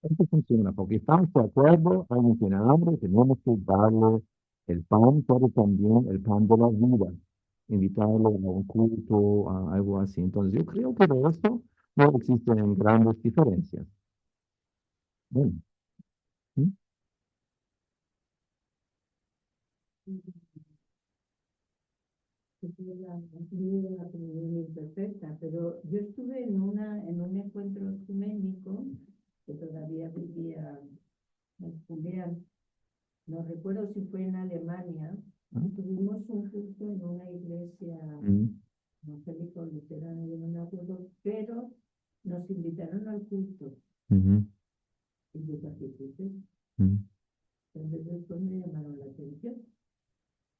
esto funciona, porque estamos de acuerdo, alguien tiene hambre, tenemos que darle el pan, pero también el pan de la vida, invitarlo a un culto, a algo así. Entonces, yo creo que de eso no existen grandes diferencias. Bueno, ¿sí? No tuve una comunión imperfecta, pero yo estuve en un encuentro ecuménico que todavía vivía en Julián. No recuerdo si fue en Alemania. Tuvimos un culto en una iglesia evangélico luterana, yo no me acuerdo, pero nos invitaron al culto y yo participé. Entonces después me llamaron la atención.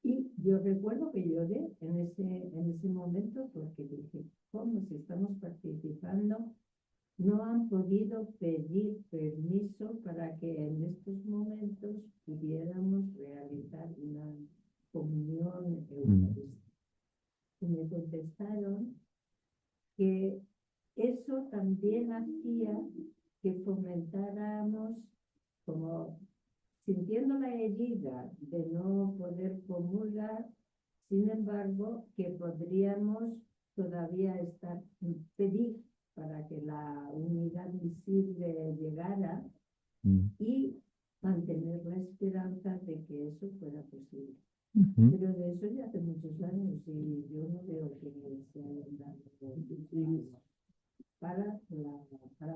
Y yo recuerdo que lloré en ese momento porque dije, ¿cómo si estamos participando? No han podido pedir permiso para que en estos momentos pudiéramos realizar una comunión eucarística. Y me contestaron que eso también hacía que fomentáramos como sintiendo la herida de no poder comulgar, sin embargo, que podríamos todavía pedir para que la unidad visible llegara y mantener la esperanza de que eso fuera posible. Pero de eso ya hace muchos años y yo no veo que se hayan dado para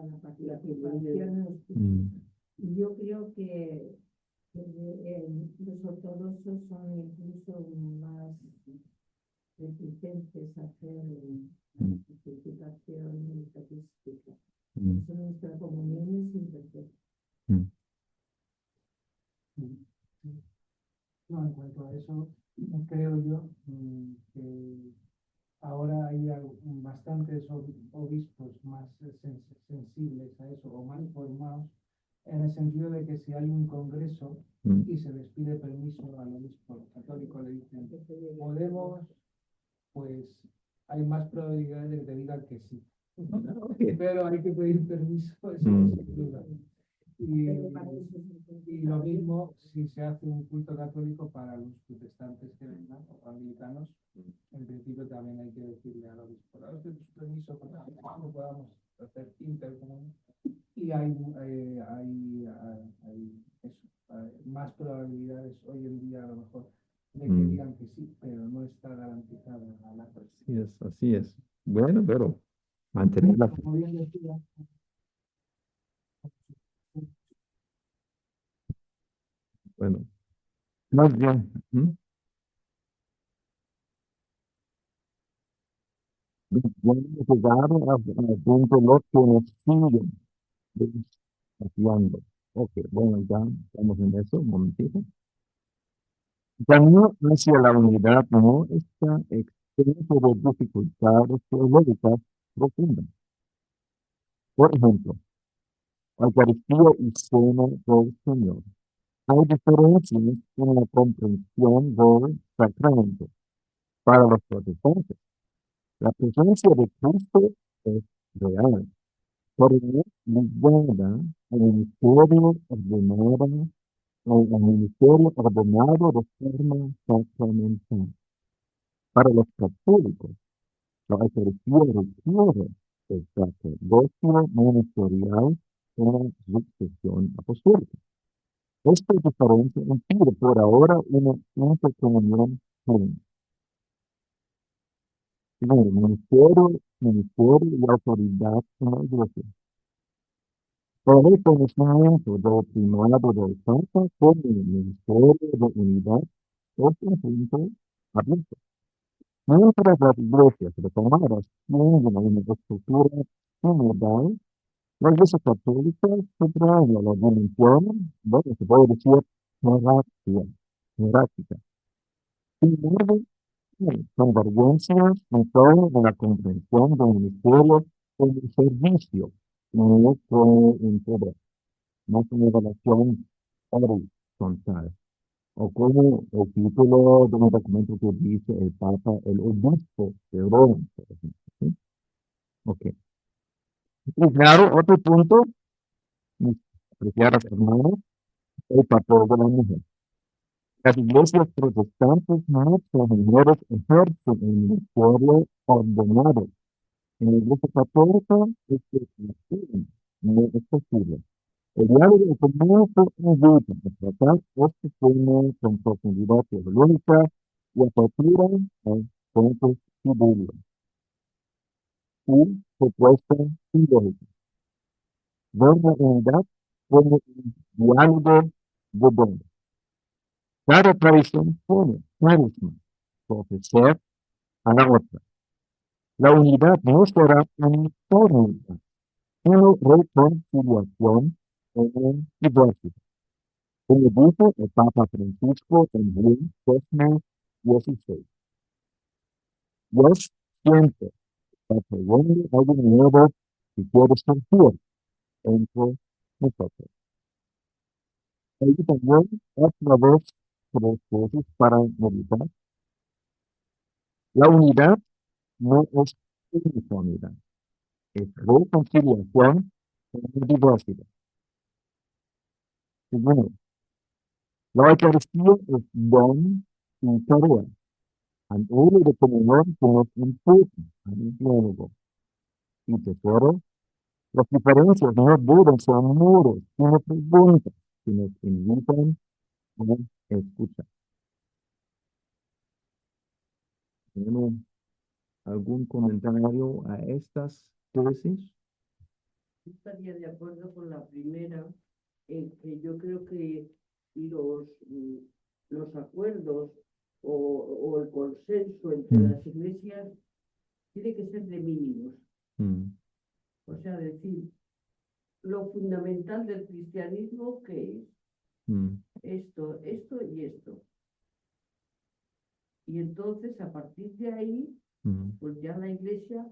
la participación en los cultos. Y yo creo que los ortodoxos son incluso más reticentes a hacer participación estadística. Mm. Eso nuestra comunión es imperfecta. Mm. No, en cuanto a eso, creo yo que ahora hay bastantes obispos más sensibles a eso o más informados, en el sentido de que si hay un congreso Mm. y se les pide permiso al obispo católico, le dicen, podemos, pues hay más probabilidades de que te digan que sí. Pero hay que pedir permiso, eso Mm. sin duda. Y lo mismo si se hace un culto católico para los protestantes que vengan o anglicanos, en principio también hay que decirle al obispo, daros permiso para que podamos hacer intercomunión. Y hay eso, más probabilidades hoy en día a lo mejor de que digan que sí, pero no está garantizada la persona. Así es, así es. Bueno, pero mantener la fe. Como bien decía, Bueno, más bien. Vamos a llegar a punto los que nos siguen desafiando. Ok, bueno, ya estamos en eso, un momentito. Camino hacia la unidad no está extenso de dificultades teológicas profundas. Por ejemplo, Eucaristía y cena del Señor. Hay diferencias en la comprensión del sacramento. Para los protestantes, la presencia de Cristo es real, pero no ligada al ministerio ordenado de forma sacramental. Para los católicos, la Eucaristía requiere el sacerdocio ministerial en la sucesión apostólica. Esta diferencia impide por ahora una intercomunión plena. Ministerio y autoridad en la Iglesia. Por el conocimiento del primado del Papa como el ministerio de unidad es un punto abierto. Mientras las iglesias reformadas tienen una estructura sinodal, la Iglesia Católica subraya la dimensión, bueno, se puede decir, jerárquica. Sin embargo, convergencias en la comprensión del ministerio como un servicio, no como un poder, no como una relación horizontal, o como el título de un documento que dice el Papa, el obispo de Roma, por ejemplo. ¿Sí? Ok. Y claro, otro punto, mis apreciadas hermanas, el papel de la mujer. Las iglesias protestantes no son mujeres ejercen el ministerio ordenado. En la Iglesia Católica es no es posible. El diálogo económico invita a tratar este tema con profundidad teológica y apertura a fuentes bíblicas y propuestas teológicas. Ver la unidad como un diálogo de dones. Cada tradición pone carisma que ofrecer a la otra. La unidad no será uniformidad, sino reconciliación en diversidad. Como dijo el Papa Francisco en Juan 2016. Dios siempre está trayendo algo nuevo que puede surgir entre nosotros. Ahí también otra vez tres cosas para meditar. La unidad no es uniformidad, es reconciliación en diversidad. Segundo, la Eucaristía es don y tarea. Al hilo de comunión que nos impulsa al diálogo. Y tercero, las diferencias no deben ser muros, sino preguntas que nos invitan a escuchar. ¿Tiene algún comentario a estas tesis? Estaría de acuerdo con la primera, en que yo creo que los acuerdos o el consenso entre Mm. las iglesias tiene que ser de mínimos. O sea, decir, lo fundamental del cristianismo que es esto y esto. Y entonces, a partir de ahí, pues ya la iglesia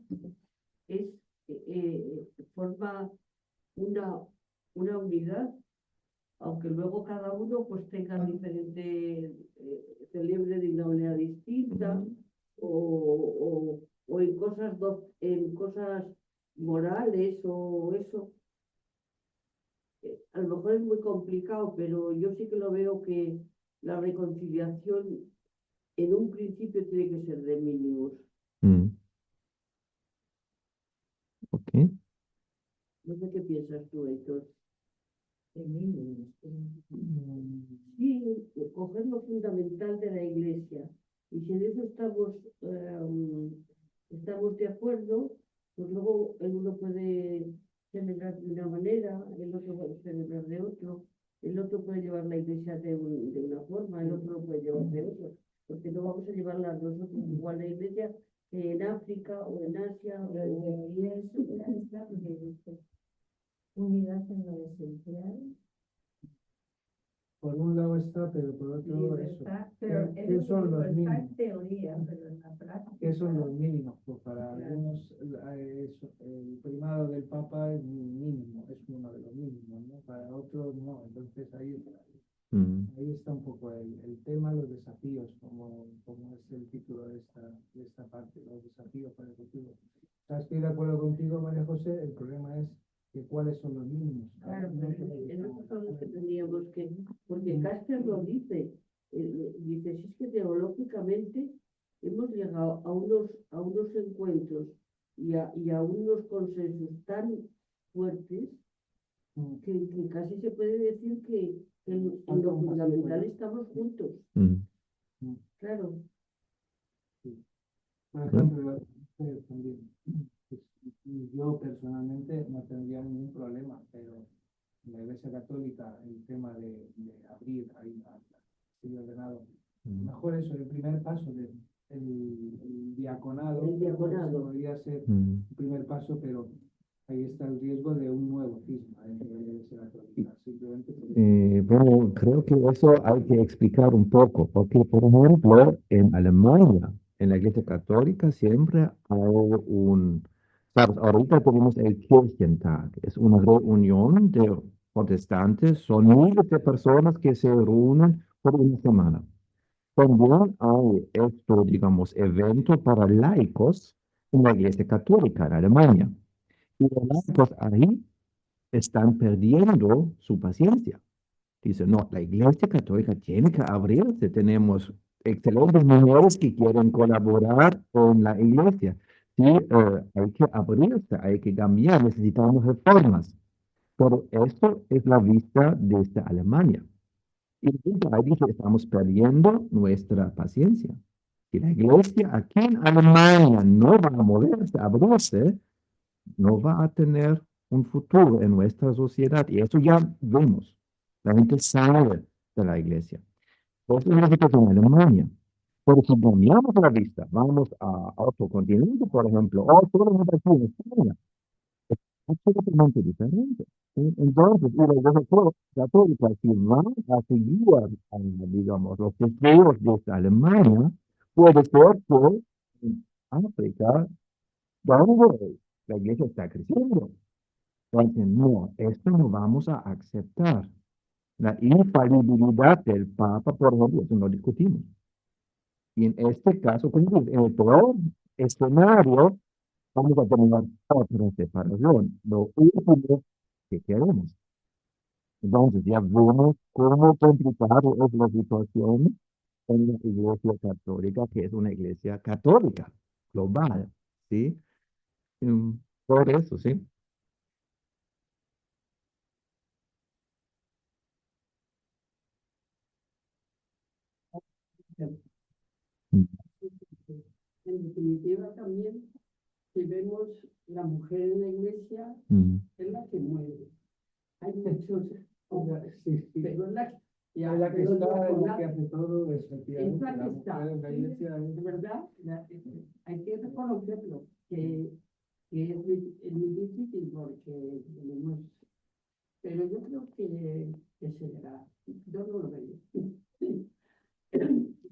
es, forma una unidad, aunque luego cada uno pues tenga diferente, celebre de una manera distinta, o en cosas morales o eso. A lo mejor es muy complicado, pero yo sí que lo veo que la reconciliación en un principio tiene que ser de mínimos. Ok. No sé qué piensas tú, Héctor. De mínimos. Sí, coger lo fundamental de la iglesia. Y si en eso estamos de acuerdo, pues luego el uno puede celebrar de una manera, el otro puede celebrar de otro, el otro puede llevar la iglesia de una forma, el otro lo puede llevar de otra. Porque no vamos a llevarla nosotros igual la iglesia que en África o en Asia. Pero en teoría eso está porque dice unidad en lo esencial. Por un lado está, pero por otro eso. Libertad, pero ¿Qué son los está mínimos? en teoría, pero en la práctica. ¿Qué son los mínimos? Pues para Claro. algunos el primado del Papa es mínimo, es uno de los mínimos, ¿no? Para otros no. Entonces ahí está un poco el tema, los desafíos, como es el título de esta parte, los desafíos para el futuro. O sea, estoy de acuerdo contigo, María José, el problema es que cuáles son los mínimos. Claro, pero en eso son los que tendríamos que, porque Casper lo dice, dice, si es que teológicamente hemos llegado a unos encuentros y a unos consensos tan fuertes que casi se puede decir que en lo fundamental estamos juntos. Claro. Por ejemplo, también, pues, yo personalmente no tendría ningún problema, pero en la Iglesia Católica el tema de abrir ahí el ordenado, mejor eso, el primer paso el diaconado, El diaconado. podría ser un primer paso, pero ahí está el riesgo de un nuevo cisma dentro de la Iglesia Católica. Simplemente Bueno, creo que eso hay que explicar un poco, porque por ejemplo, en Alemania, en la Iglesia Católica siempre hay sabes, ahorita tenemos el Kirchentag, es una reunión de protestantes, son miles de personas que se reúnen por una semana. También hay esto, digamos, evento para laicos en la Iglesia Católica en Alemania. Y los laicos ahí están perdiendo su paciencia. Dice, no, la Iglesia Católica tiene que abrirse. Tenemos excelentes mujeres que quieren colaborar con la Iglesia. Sí, hay que abrirse, hay que cambiar, necesitamos reformas. Pero esto es la vista desde Alemania. Y ahí dice, estamos perdiendo nuestra paciencia. Si la Iglesia aquí en Alemania no va a moverse, a abrirse, no va a tener un futuro en nuestra sociedad. Y eso ya vemos. La gente sale de la iglesia. Eso es la situación en Alemania. Pero si cambiamos la vista, vamos a otro continente, por ejemplo, o todo aquí en España, es absolutamente diferente. ¿Sí? Entonces, y la iglesia católica, si van a seguir, digamos, los deseos de Alemania, puede ser que en África, donde la iglesia está creciendo, entonces, no, esto no vamos a aceptar. La infalibilidad del Papa, por ejemplo, eso no discutimos. Y en este caso, pues, en el peor escenario, vamos a tener otra separación. Lo último que queremos. Entonces, ya vemos cómo complicada es la situación en la Iglesia Católica, que es una Iglesia católica, global, ¿sí? Por eso, ¿sí? En definitiva también, si vemos la mujer en la iglesia, es la que mueve. Hay muchos, pero es Y Es la que pero está, es con la que hace todo, efectivamente. es la La que está. mujer en la iglesia es- De verdad, hay que reconocerlo, que es muy difícil porque tenemos, pero yo creo que se verá. Yo no lo veo.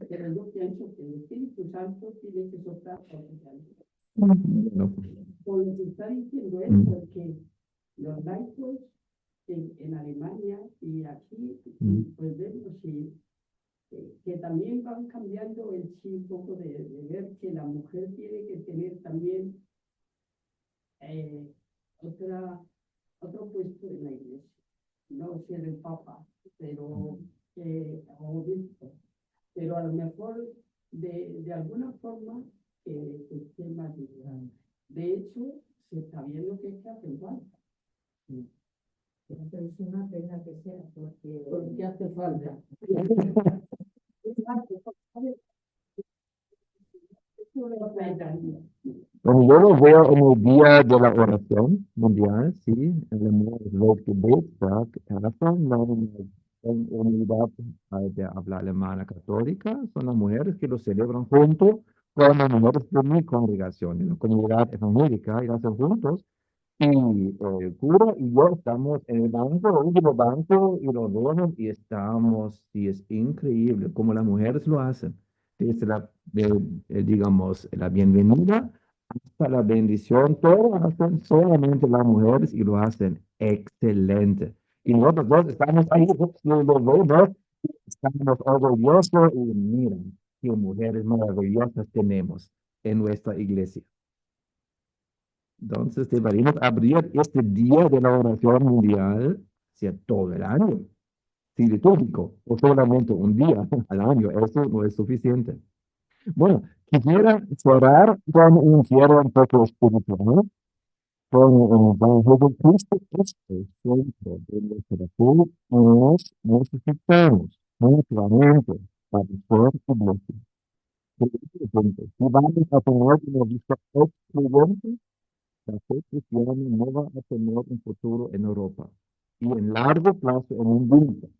Pero yo pienso que el Espíritu Santo tiene que soplar sobre alguien. Bueno, Por lo que está diciendo es Mm. porque los laicos en Alemania y aquí, Mm. pues vemos que también van cambiando el chip un poco de ver que la mujer tiene que tener también eh, otro puesto en la iglesia, no ser el papa, pero o obispo, pero a lo mejor de alguna forma que esté más liberal. De hecho, se está viendo que es que hace falta. Pero es una pena que sea, porque hace falta. Bueno, yo lo veo en el día de la oración mundial, sí, en el Weltgebetstag, en unidad de habla alemana católica, son las mujeres que lo celebran junto con las mujeres de mi congregación, en la comunidad evangélica, y lo hacen juntos. Y el cura y yo estamos en el banco, el último banco, y lo vemos y estamos, y es increíble cómo las mujeres lo hacen. Desde digamos, la bienvenida hasta la bendición, todo lo hacen solamente las mujeres y lo hacen excelente. Y nosotros dos estamos ahí, lo vemos, estamos orgullosos y miren qué mujeres maravillosas tenemos en nuestra iglesia. Entonces deberíamos abrir este día de la oración mundial hacia todo el año, sí, litúrgico, o solamente un día al año, eso no es suficiente. Bueno, quisiera cerrar con un cierre un poco espiritual, con Jesucristo es el centro de nuestra fe, y nos necesitamos mutuamente para ser iglesia. Si vamos a tener una vista excluyente, la fe cristiana no va a tener un futuro en Europa y en largo plazo en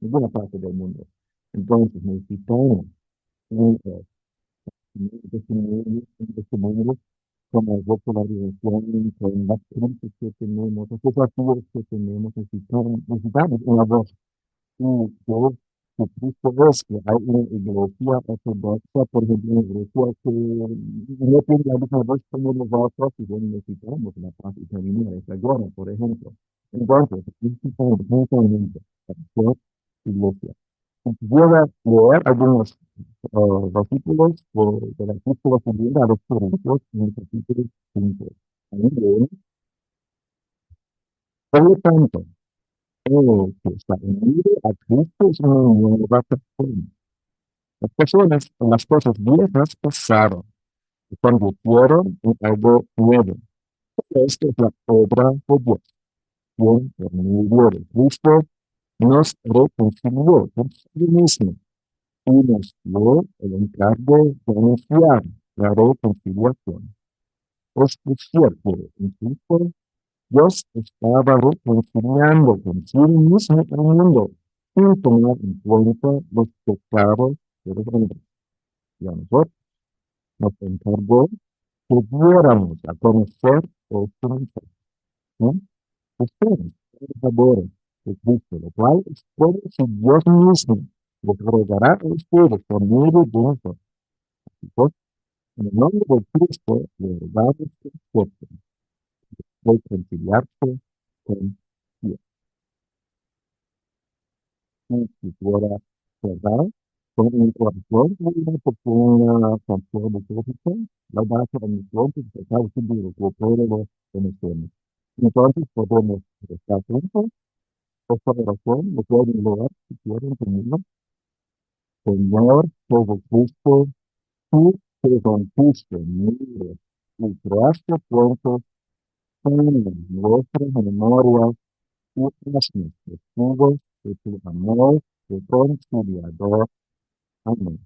ninguna parte del mundo. Entonces necesitamos un testimonio con la popularización, con las crisis que tenemos, los desafíos que tenemos, necesitamos una voz. Y yo, que Cristo es que hay una iglesia ortodoxa, por ejemplo, una iglesia que no tiene la misma voz como nosotros y bueno, necesitamos la paz y terminar esta guerra, por ejemplo. Entonces, necesitamos mutuamente para ser iglesia. Voy a leer algunos versículos de la epístola segunda a los Corintios en el capítulo 5. Ahí leemos, por lo tanto, el que está unido a Cristo es una nueva persona. Las personas, las cosas viejas pasaron y convirtieron en algo nuevo. Esto es la obra de Dios, quien por medio de Cristo nos reconcilió con sí mismo y nos dio el encargo de anunciar la reconciliación. Es cierto, en Cristo Dios estaba reconciliando con sí mismo el mundo sin tomar en cuenta los pecados de los hombres. Y a nosotros nos encargó que diéramos a conocer este mensaje, ¿no? Ustedes, trabajadores de Cristo, lo cual es todo si Dios mismo les rogará a ustedes por medio de nosotros. Pues, en el nombre de Cristo, le rogamos que acepten reconciliarse con Dios. Y si fuera cerrado, con mi corazón, una pequeña canción de Cristo, la base de mi cuenta, que está haciendo que todos conocemos. Entonces podemos estar juntos, esta oración, lo pueden lograr si quieren conmigo. Señor Jesucristo, tú te rompiste muros y creaste puertas en nuestras memorias y haznos testigos de tu amor reconciliador. Amén.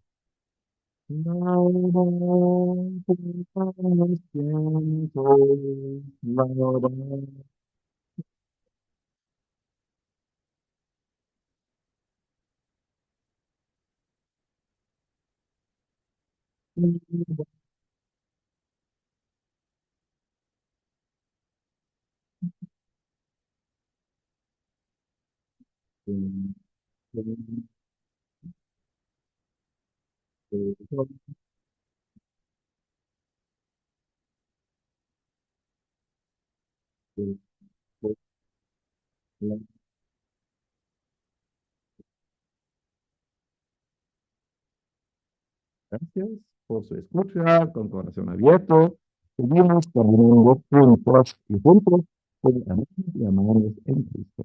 Gracias por su escucha, con corazón abierto. Seguimos caminando juntos y juntos, como hermanos y hermanas en Cristo.